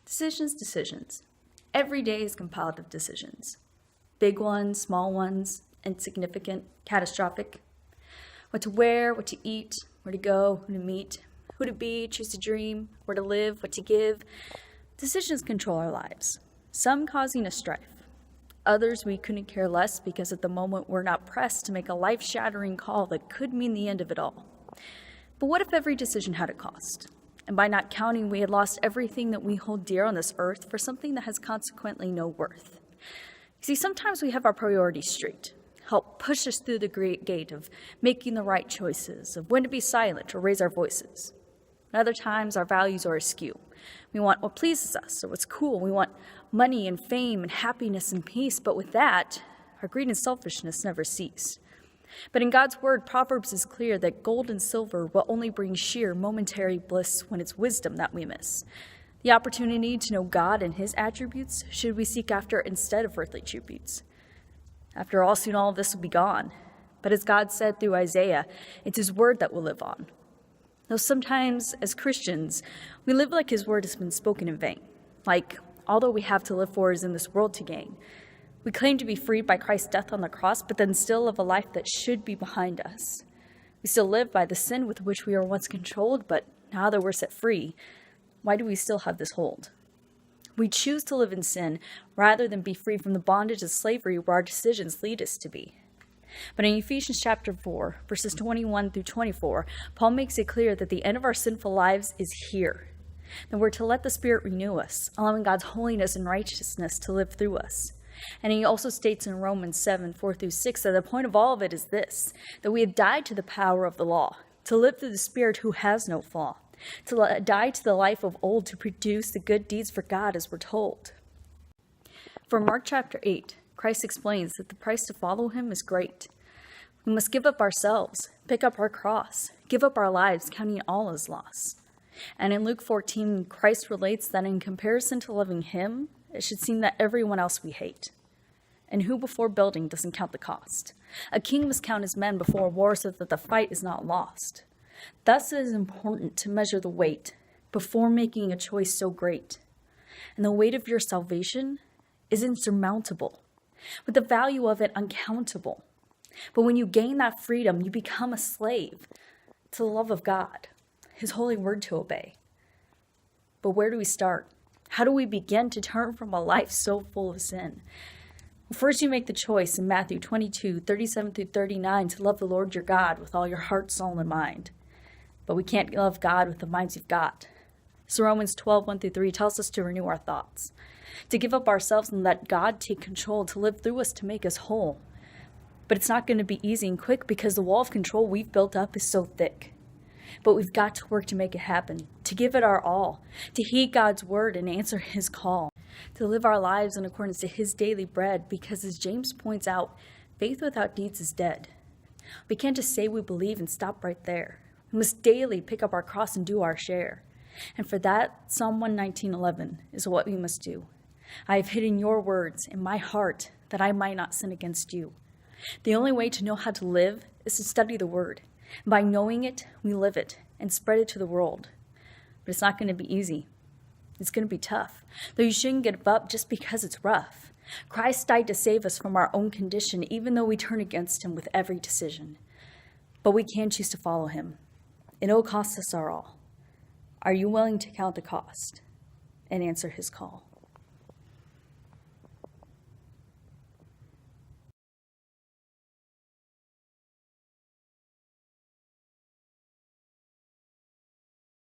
Decisions, decisions. Every day is compiled of decisions. Big ones, small ones, insignificant, catastrophic. What to wear, what to eat, where to go, who to meet, who to be, choose to dream, where to live, what to give. Decisions control our lives, some causing us strife. Others we couldn't care less because at the moment we're not pressed to make a life-shattering call that could mean the end of it all. But what if every decision had a cost? And by not counting, we had lost everything that we hold dear on this earth for something that has consequently no worth. You see, sometimes we have our priorities straight, help push us through the great gate of making the right choices, of when to be silent or raise our voices. And other times, our values are askew. We want what pleases us or what's cool. We want money and fame and happiness and peace, but with that, our greed and selfishness never cease. But in God's word, Proverbs is clear that gold and silver will only bring sheer momentary bliss when it's wisdom that we miss. The opportunity to know God and his attributes should we seek after instead of earthly tributes. After all, soon all of this will be gone. But as God said through Isaiah, it's his word that will live on. Though sometimes, as Christians, we live like his word has been spoken in vain. Like, all that we have to live for is in this world to gain. We claim to be freed by Christ's death on the cross, but then still live a life that should be behind us. We still live by the sin with which we were once controlled, but now that we're set free, why do we still have this hold? We choose to live in sin rather than be free from the bondage of slavery where our decisions lead us to be. But in Ephesians chapter 4, verses 21 through 24, Paul makes it clear that the end of our sinful lives is here. That we're to let the Spirit renew us, allowing God's holiness and righteousness to live through us. And he also states in Romans 7, 4 through 6, that the point of all of it is this, that we have died to the power of the law, to live through the Spirit who has no flaw, to die to the life of old, to produce the good deeds for God as we're told. For Mark chapter 8, Christ explains that the price to follow him is great. We must give up ourselves, pick up our cross, give up our lives, counting all as loss. And in Luke 14, Christ relates that in comparison to loving him, it should seem that everyone else we hate. And who before building doesn't count the cost? A king must count his men before war so that the fight is not lost. Thus it is important to measure the weight before making a choice so great. And the weight of your salvation is insurmountable, with the value of it uncountable. But when you gain that freedom, you become a slave to the love of God, his holy word to obey. But where do we start? How do we begin to turn from a life so full of sin? Well, first, you make the choice in Matthew 22, 37 through 39 to love the Lord your God with all your heart, soul, and mind. But we can't love God with the minds you've got. So Romans 12, 1 through 3 tells us to renew our thoughts, to give up ourselves and let God take control, to live through us, to make us whole. But it's not going to be easy and quick because the wall of control we've built up is so thick. But we've got to work to make it happen, to give it our all, to heed God's word and answer his call, to live our lives in accordance to his daily bread, because as James points out, faith without deeds is dead. We can't just say we believe and stop right there. We must daily pick up our cross and do our share. And for that, Psalm 119:11 is what we must do. I have hidden your words in my heart that I might not sin against you. The only way to know how to live is to study the word. By knowing it, we live it and spread it to the world. But it's not going to be easy. It's going to be tough, though you shouldn't give up just because it's rough. Christ died to save us from our own condition, even though we turn against him with every decision. But we can choose to follow him. It'll cost us our all. Are you willing to count the cost and answer his call?